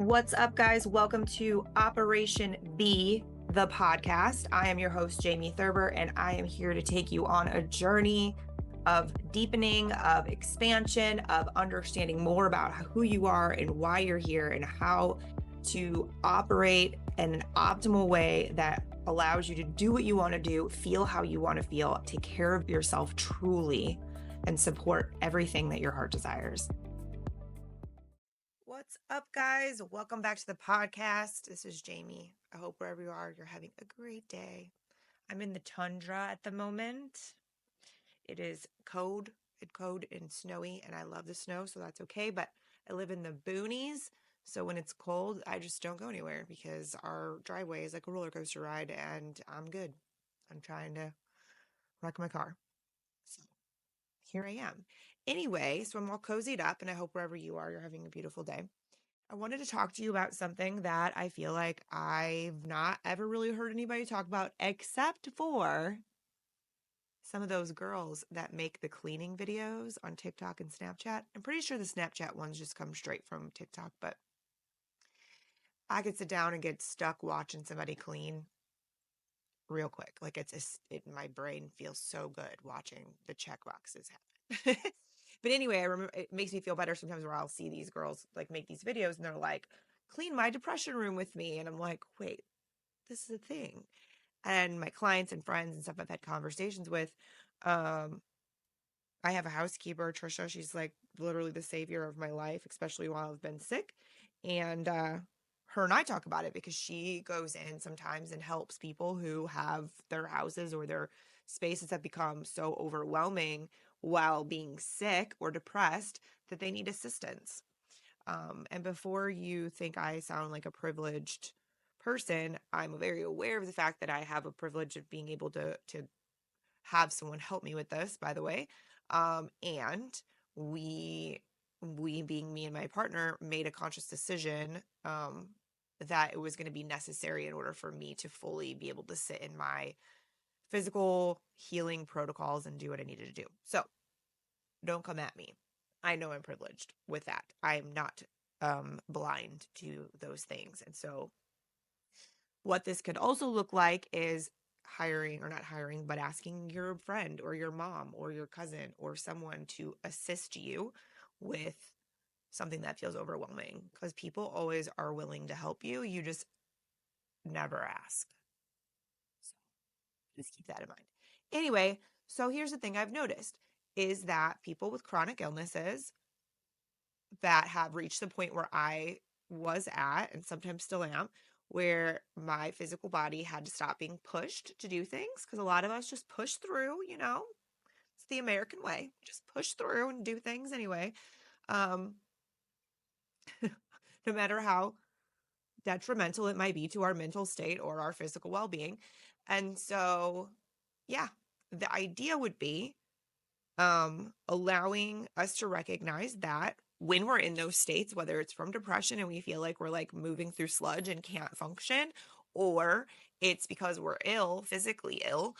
What's up, guys? Welcome to Operation B, the podcast. I am your host, Jamie Thurber, and I am here to take you on a journey of deepening, of expansion, of understanding more about who you are and why you're here and how to operate in an optimal way that allows you to do what you want to do, feel how you want to feel, take care of yourself truly, and support everything that your heart desires. What's up, guys? Welcome back to the podcast. This is Jamie. I hope wherever you are, you're having a great day. I'm in the tundra at the moment. It is cold and snowy, and I love the snow, so that's okay. But I live in the boonies, so when it's cold, I just don't go anywhere because our driveway is like a roller coaster ride, and I'm good. I'm trying to wreck my car. So here I am. Anyway, so I'm all cozied up, and I hope wherever you are, you're having a beautiful day. I wanted to talk to you about something that I feel like I've not ever really heard anybody talk about, except for some of those girls that make the cleaning videos on TikTok and Snapchat. I'm pretty sure the Snapchat ones just come straight from TikTok, but I could sit down and get stuck watching somebody clean real quick. Like my brain feels so good watching the check boxes happen. But anyway, I remember it makes me feel better sometimes where I'll see these girls like make these videos and they're like, clean my depression room with me. And I'm like, wait, this is a thing. And my clients and friends and stuff I've had conversations with, um, I have a housekeeper, Trisha. She's like literally the savior of my life, especially while I've been sick. And her and I talk about it because she goes in sometimes and helps people who have their houses or their spaces have become so overwhelming while being sick or depressed that they need assistance. And before you think I sound like a privileged person, I'm very aware of the fact that I have a privilege of being able to have someone help me with this, by the way. And we being me and my partner made a conscious decision that it was going to be necessary in order for me to fully be able to sit in my physical healing protocols and do what I needed to do. So don't come at me. I know I'm privileged with that. I am not blind to those things. And so what this could also look like is hiring or not hiring, but asking your friend or your mom or your cousin or someone to assist you with something that feels overwhelming because people always are willing to help you. You just never ask. So just keep that in mind. Anyway, so here's the thing I've noticed is that people with chronic illnesses that have reached the point where I was at and sometimes still am, where my physical body had to stop being pushed to do things because a lot of us just push through, it's the American way, just push through and do things anyway. Um, no matter how detrimental it might be to our mental state or our physical well-being. And so, yeah, the idea would be allowing us to recognize that when we're in those states, whether it's from depression and we feel like we're like moving through sludge and can't function, or it's because we're ill, physically ill,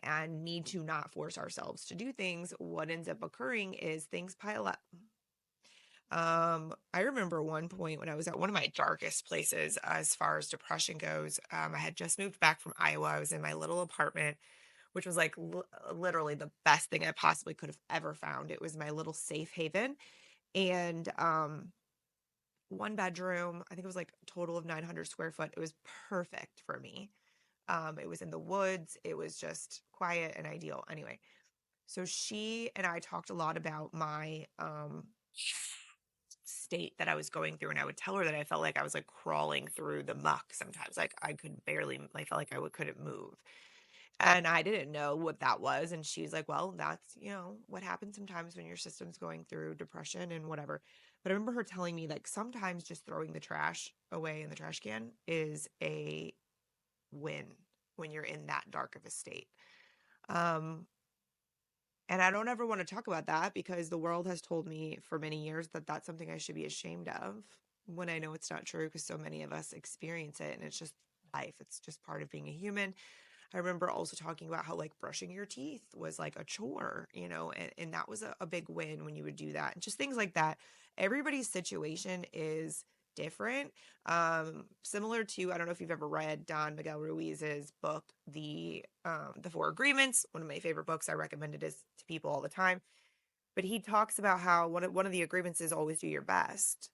and need to not force ourselves to do things, what ends up occurring is things pile up. I remember one point when I was at one of my darkest places as far as depression goes. I had just moved back from Iowa. I was in my little apartment, which was like literally the best thing I possibly could have ever found. It was my little safe haven. And one bedroom, I think it was like a total of 900 square foot. It was perfect for me. It was in the woods. It was just quiet and ideal. Anyway, so she and I talked a lot about my state that I was going through, and I would tell her that I felt like I was like crawling through the muck sometimes. Like I could barely, I felt like couldn't move. And I didn't know what that was. And she's like, well, that's, what happens sometimes when your system's going through depression and whatever. But I remember her telling me like sometimes just throwing the trash away in the trash can is a win when you're in that dark of a state. Um, and I don't ever want to talk about that because the world has told me for many years that that's something I should be ashamed of when I know it's not true because so many of us experience it and it's just life. It's just part of being a human. I remember also talking about how like brushing your teeth was like a chore, and that was a big win when you would do that. And just things like that. Everybody's situation is different. Similar to, I don't know if you've ever read Don Miguel Ruiz's book, The Four Agreements, one of my favorite books. I recommend it to people all the time. But he talks about how one of the agreements is always do your best.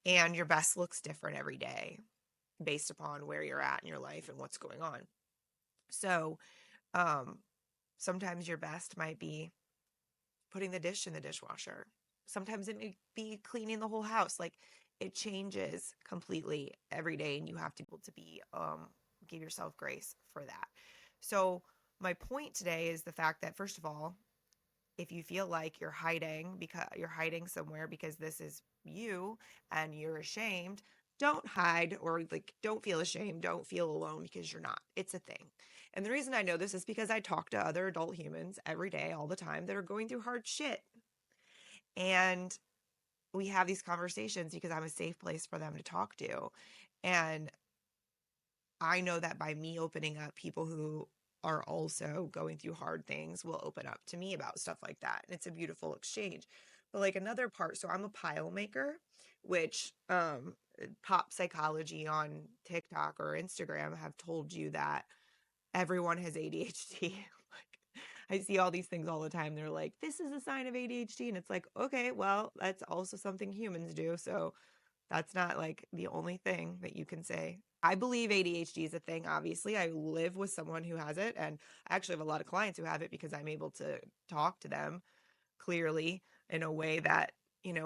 And your best looks different every day based upon where you're at in your life and what's going on. So, um, sometimes your best might be putting the dish in the dishwasher. Sometimes it may be cleaning the whole house. Like, it changes completely every day, and you have to be able to give yourself grace for that. So my point today is the fact that, first of all, if you feel like you're hiding somewhere because this is you and you're ashamed, don't hide, or like, don't feel ashamed, don't feel alone, because you're not. It's a thing. And the reason I know this is because I talk to other adult humans every day, all the time, that are going through hard shit. And we have these conversations because I'm a safe place for them to talk to. And I know that by me opening up, people who are also going through hard things will open up to me about stuff like that. And it's a beautiful exchange. But like, another part, so I'm a pile maker, which pop psychology on TikTok or Instagram have told you that everyone has ADHD. Like, I see all these things all the time. They're like, this is a sign of ADHD. And it's like, okay, well, that's also something humans do. So that's not like the only thing that you can say. I believe ADHD is a thing. Obviously, I live with someone who has it, and I actually have a lot of clients who have it because I'm able to talk to them clearly in a way that,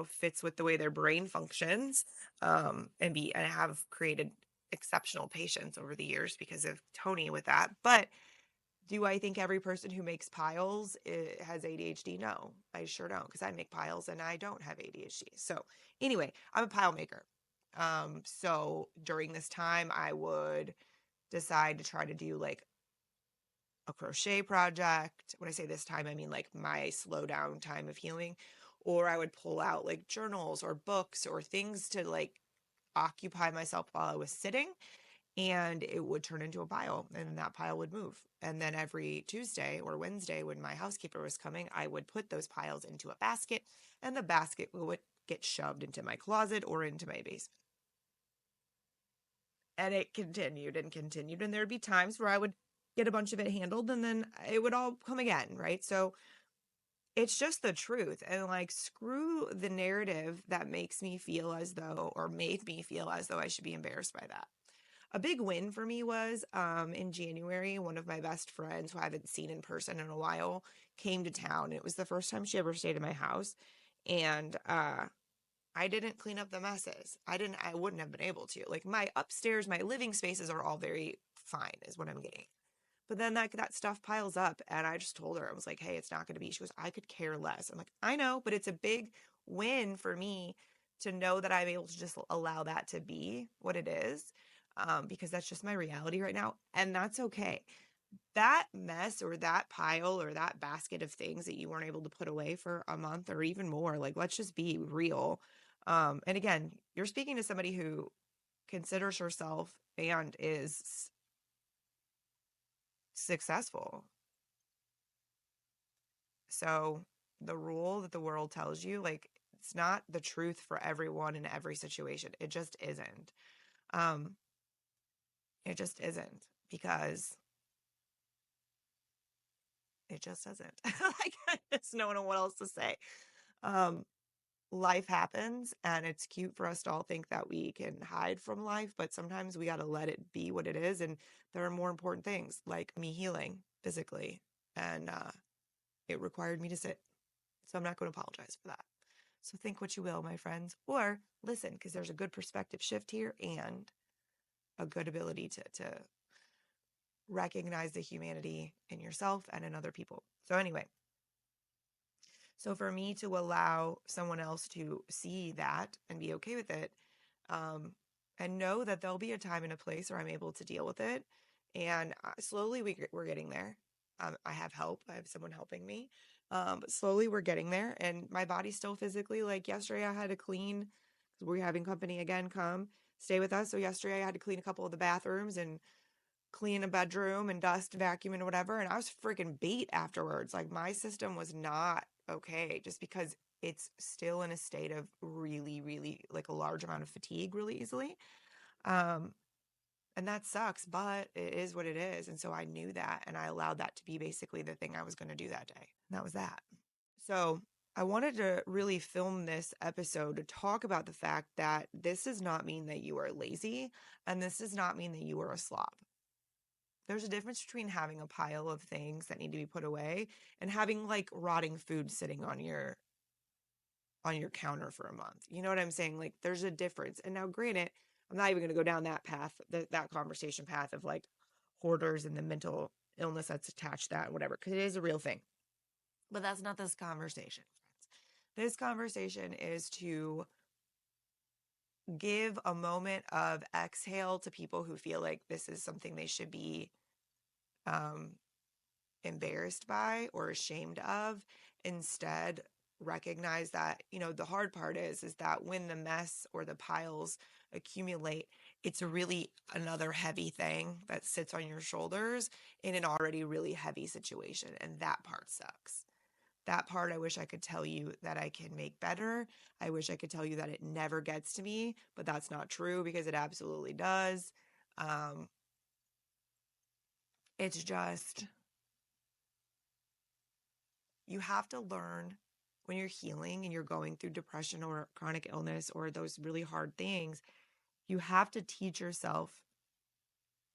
fits with the way their brain functions, and have created exceptional patients over the years because of Tony with that. But do I think every person who makes piles has ADHD? No, I sure don't, because I make piles and I don't have ADHD. So anyway, I'm a pile maker. So during this time, I would decide to try to do like a crochet project. When I say this time, I mean like my slow down time of healing. Or I would pull out like journals or books or things to like occupy myself while I was sitting, and it would turn into a pile, and that pile would move. And then every Tuesday or Wednesday, when my housekeeper was coming, I would put those piles into a basket, and the basket would get shoved into my closet or into my basement. And it continued and continued. And there'd be times where I would get a bunch of it handled, and then it would all come again, right? So it's just the truth. And like, screw the narrative that makes me feel as though, or made me feel as though I should be embarrassed by that. A big win for me was in January, one of my best friends who I haven't seen in person in a while came to town. It was the first time she ever stayed in my house. And I didn't clean up the messes. I wouldn't have been able to. Like, my upstairs, my living spaces are all very fine, is what I'm getting. But then that stuff piles up, and I just told her, I was like, hey, it's not going to be. She goes, I could care less. I'm like, I know, but it's a big win for me to know that I'm able to just allow that to be what it is, because that's just my reality right now. And that's okay. That mess or that pile or that basket of things that you weren't able to put away for a month or even more, like, let's just be real. And again, you're speaking to somebody who considers herself and is successful. So the rule that the world tells you, like, it's not the truth for everyone in every situation. It just isn't. Um, it just isn't, because it just isn't. Like, I just don't know what else to say. Um, Life happens, and it's cute for us to all think that we can hide from life, but sometimes we got to let it be what it is. And there are more important things, like me healing physically, and it required me to sit. So I'm not going to apologize for that. So think what you will, my friends, or listen, because there's a good perspective shift here and a good ability to recognize the humanity in yourself and in other people. So anyway, so for me to allow someone else to see that and be okay with it, um, and know that there'll be a time and a place where I'm able to deal with it. And slowly we're getting there. I have help. I have someone helping me. But slowly we're getting there. And my body's still physically, like, yesterday I had to clean, because we're having company again come stay with us. So yesterday I had to clean a couple of the bathrooms and clean a bedroom and dust, vacuum, and whatever. And I was freaking beat afterwards. Like, my system was not okay, just because it's still in a state of really, really like a large amount of fatigue really easily. Um, and that sucks, but it is what it is. And so I knew that and I allowed that to be basically the thing I was going to do that day. And that was that. So I wanted to really film this episode to talk about the fact that this does not mean that you are lazy and this does not mean that you are a slob. There's a difference between having a pile of things that need to be put away and having like rotting food sitting on your counter for a month. You know what I'm saying? Like there's a difference. And now granted, I'm not even going to go down that path, that conversation path of like hoarders and the mental illness that's attached to that, whatever, because it is a real thing. But that's not this conversation, friends. This conversation is to give a moment of exhale to people who feel like this is something they should be um, embarrassed by or ashamed of. Instead, recognize that, the hard part is that when the mess or the piles accumulate, it's really another heavy thing that sits on your shoulders in an already really heavy situation. And that part sucks. That part, I wish I could tell you that I can make better. I wish I could tell you that it never gets to me, but that's not true because it absolutely does. Um, it's just, you have to learn when you're healing and you're going through depression or chronic illness or those really hard things, you have to teach yourself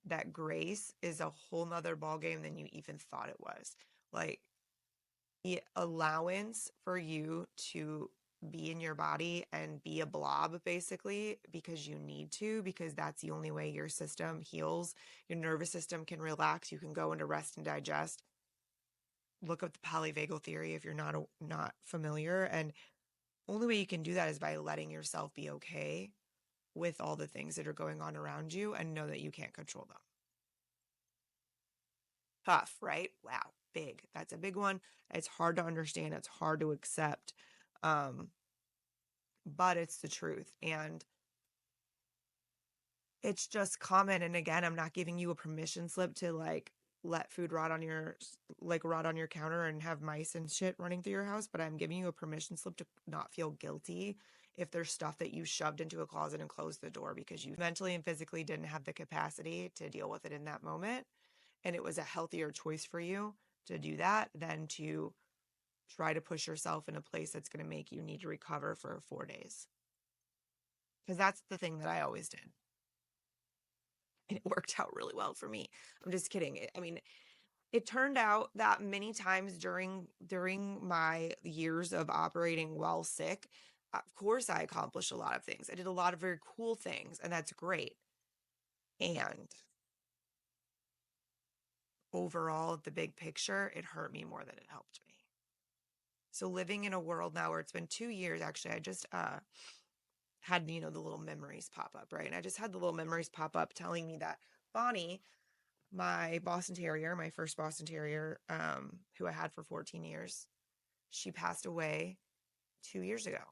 that grace is a whole nother ballgame than you even thought it was. Like, allowance for you to be in your body and be a blob basically because you need to, because that's the only way your system heals. Your nervous system can relax. You can go into rest and digest. Look up the polyvagal theory if you're not familiar. And only way you can do that is by letting yourself be okay with all the things that are going on around you and know that you can't control them. Tough, right? Wow, big. That's a big one. It's hard to understand. It's hard to accept. Um, but it's the truth. And it's just common. And again, I'm not giving you a permission slip to like let food rot on your counter and have mice and shit running through your house, but I'm giving you a permission slip to not feel guilty if there's stuff that you shoved into a closet and closed the door because you mentally and physically didn't have the capacity to deal with it in that moment. And it was a healthier choice for you to do that than to try to push yourself in a place that's going to make you need to recover for 4 days. Because that's the thing that I always did. And it worked out really well for me. I'm just kidding. I mean, it turned out that many times during my years of operating while sick, of course I accomplished a lot of things. I did a lot of very cool things, and that's great. And overall, the big picture, it hurt me more than it helped me. So living in a world now where it's been 2 years, actually, I just had, the little memories pop up, right? And I just had the little memories pop up telling me that Bonnie, my Boston Terrier, my first Boston Terrier, who I had for 14 years, she passed away 2 years ago.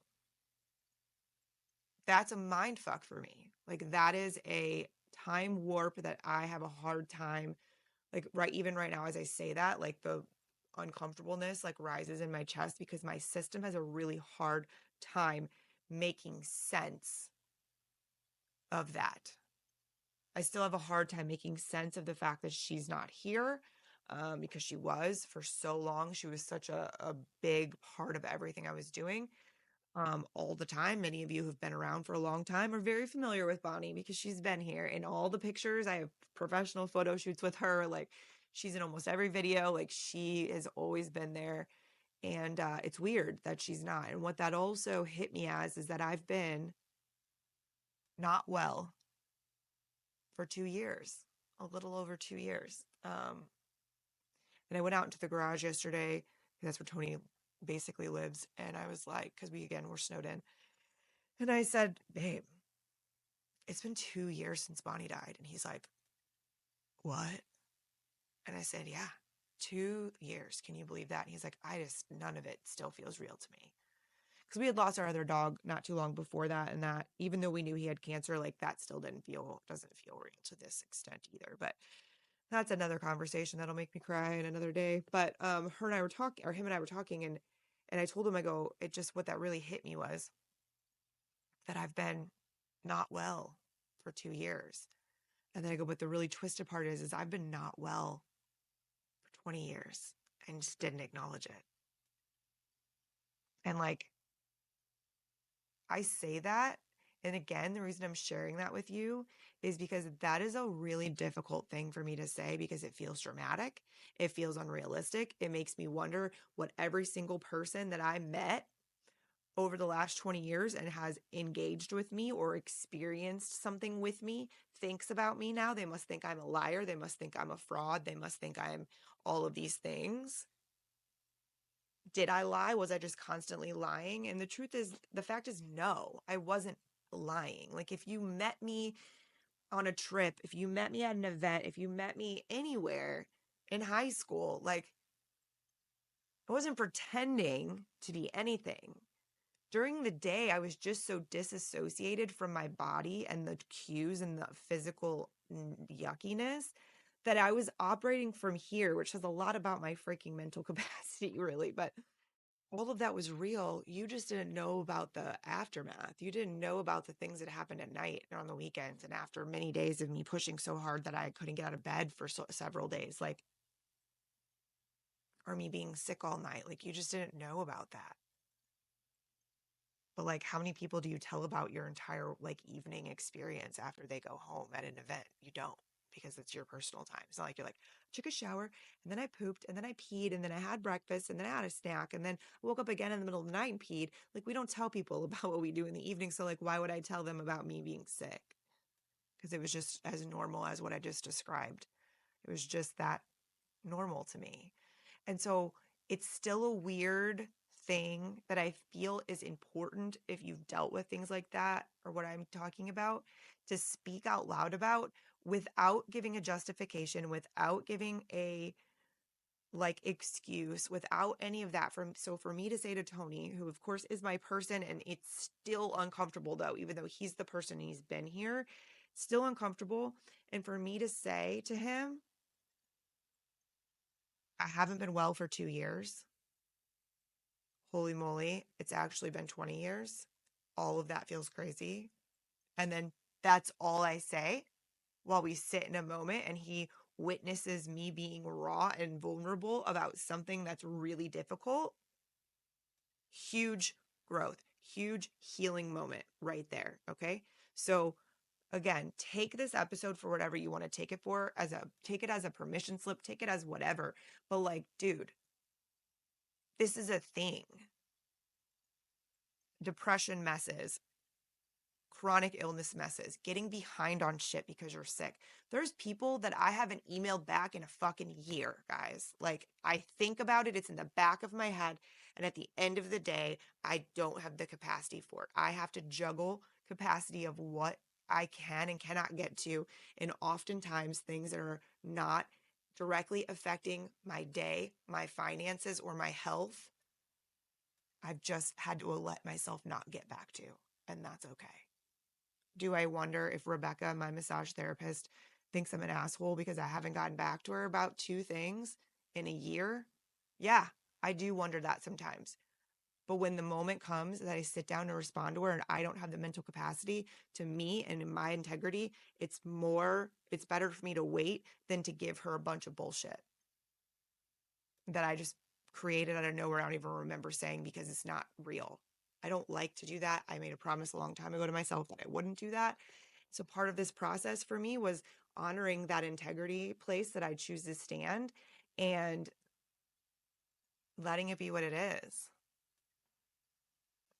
That's a mind fuck for me. Like that is a time warp that I have a hard time, like even right now as I say that, like the uncomfortableness like rises in my chest because my system has a really hard time making sense of that. I still have a hard time making sense of the fact that she's not here, because she was for so long. She was such a big part of everything I was doing, all the time. Many of you who've been around for a long time are very familiar with Bonnie because she's been here in all the pictures. I have professional photo shoots with her. Like she's in almost every video. Like she has always been there. And it's weird that she's not. And what that also hit me as is that I've been not well for 2 years, a little over 2 years. And I went out into the garage yesterday because that's where Tony basically lives. And I was like, because we're snowed in. And I said, babe, it's been 2 years since Bonnie died. And he's like, what? And I said, yeah, 2 years. Can you believe that? And he's like, none of it still feels real to me. Because we had lost our other dog not too long before that. And that, even though we knew he had cancer, like that still doesn't feel real to this extent either. But that's another conversation that'll make me cry in another day. But him and I were talking, and And I told him, I go, it just, what that really hit me was that I've been not well for 2 years. And then I go, but the really twisted part is I've been not well for 20 years and just didn't acknowledge it. And like, I say that. And again, the reason I'm sharing that with you is because that is a really difficult thing for me to say because it feels dramatic. It feels unrealistic. It makes me wonder what every single person that I met over the last 20 years and has engaged with me or experienced something with me thinks about me now. They must think I'm a liar. They must think I'm a fraud. They must think I'm all of these things. Did I lie? Was I just constantly lying? And the truth is, the fact is, no, I wasn't lying. Like, if you met me on a trip, if you met me at an event, if you met me anywhere in high school, like, I wasn't pretending to be anything. During the day, I was just so disassociated from my body and the cues and the physical yuckiness that I was operating from here, which says a lot about my freaking mental capacity, really. But all of that was real. You just didn't know about the aftermath. You didn't know about the things that happened at night and on the weekends. And after many days of me pushing so hard that I couldn't get out of bed for several days, like, or me being sick all night, like, you just didn't know about that. But like, how many people do you tell about your entire like evening experience after they go home at an event? You don't, because it's your personal time. It's not like you're like, took a shower and then I pooped and then I peed and then I had breakfast and then I had a snack and then woke up again in the middle of the night and peed. Like, we don't tell people about what we do in the evening. So like, why would I tell them about me being sick? Because it was just as normal as what I just described. It was just that normal to me. And so it's still a weird thing that I feel is important if you've dealt with things like that or what I'm talking about, to speak out loud about without giving a justification, without giving a like excuse, without any of that. So for me to say to Tony, who of course is my person, and it's still uncomfortable though, even though he's the person, he's been here, still uncomfortable. And for me to say to him, I haven't been well for 2 years. Holy moly, it's actually been 20 years. All of that feels crazy. And then that's all I say while we sit in a moment and he witnesses me being raw and vulnerable about something that's really difficult. Huge growth, huge healing moment right there. Okay. So again, take this episode for whatever you want to take it for, take it as a permission slip, take it as whatever. But like, dude, this is a thing. Depression messes, chronic illness messes, getting behind on shit because you're sick. There's people that I haven't emailed back in a fucking year, guys. Like, I think about it, it's in the back of my head. And at the end of the day, I don't have the capacity for it. I have to juggle capacity of what I can and cannot get to. And oftentimes, things that are not directly affecting my day, my finances, or my health, I've just had to let myself not get back to. And that's okay. Do I wonder if Rebecca, my massage therapist, thinks I'm an asshole because I haven't gotten back to her about 2 things in a year? Yeah, I do wonder that sometimes. But when the moment comes that I sit down to respond to her and I don't have the mental capacity, to me and in my integrity, it's better for me to wait than to give her a bunch of bullshit that I just created out of nowhere. I don't even remember saying because it's not real. I don't like to do that. I made a promise a long time ago to myself that I wouldn't do that. So part of this process for me was honoring that integrity place that I choose to stand and letting it be what it is.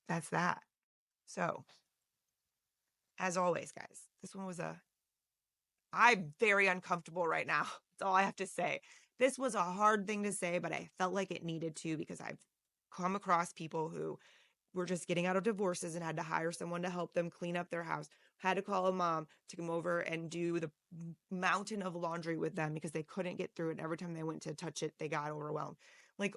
That's that. So, as always, guys, this one was I'm very uncomfortable right now. That's all I have to say. This was a hard thing to say, but I felt like it needed to because I've come across people who were just getting out of divorces and had to hire someone to help them clean up their house, had to call a mom to come over and do the mountain of laundry with them because they couldn't get through it. And every time they went to touch it, they got overwhelmed. Like,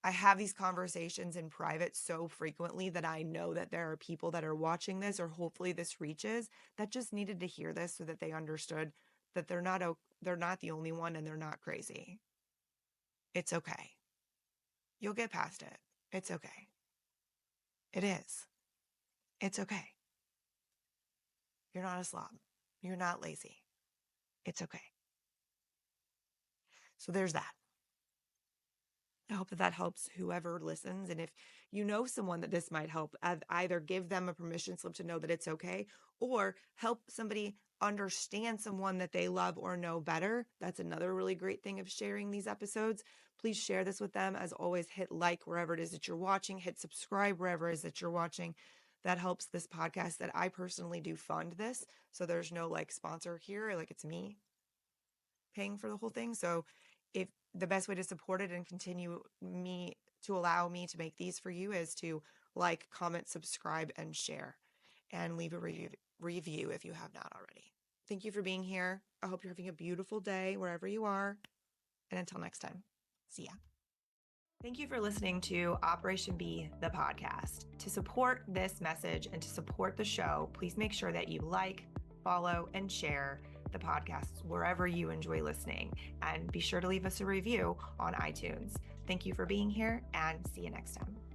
I have these conversations in private so frequently that I know that there are people that are watching this, or hopefully this reaches, that just needed to hear this so that they understood that they're not the only one and they're not crazy. It's okay. You'll get past it. It's okay. It is. It's okay. You're not a slob. You're not lazy. It's okay. So there's that. I hope that helps whoever listens. And if you know someone that this might help, either give them a permission slip to know that it's okay, or help somebody understand someone that they love or know better. That's another really great thing of sharing these episodes. Please share this with them. As always, hit like wherever it is that you're watching, hit subscribe wherever it is that you're watching. That helps this podcast that I personally do fund this. So there's no like sponsor here, like it's me paying for the whole thing. So if the best way to support it and continue me to allow me to make these for you is to like, comment, subscribe, and share, and leave a review if you have not already. Thank you for being here. I hope you're having a beautiful day wherever you are. And until next time, see ya. Thank you for listening to Operation B, the podcast. To support this message and to support the show, please make sure that you like, follow, and share the podcast wherever you enjoy listening. And be sure to leave us a review on iTunes. Thank you for being here, and see you next time.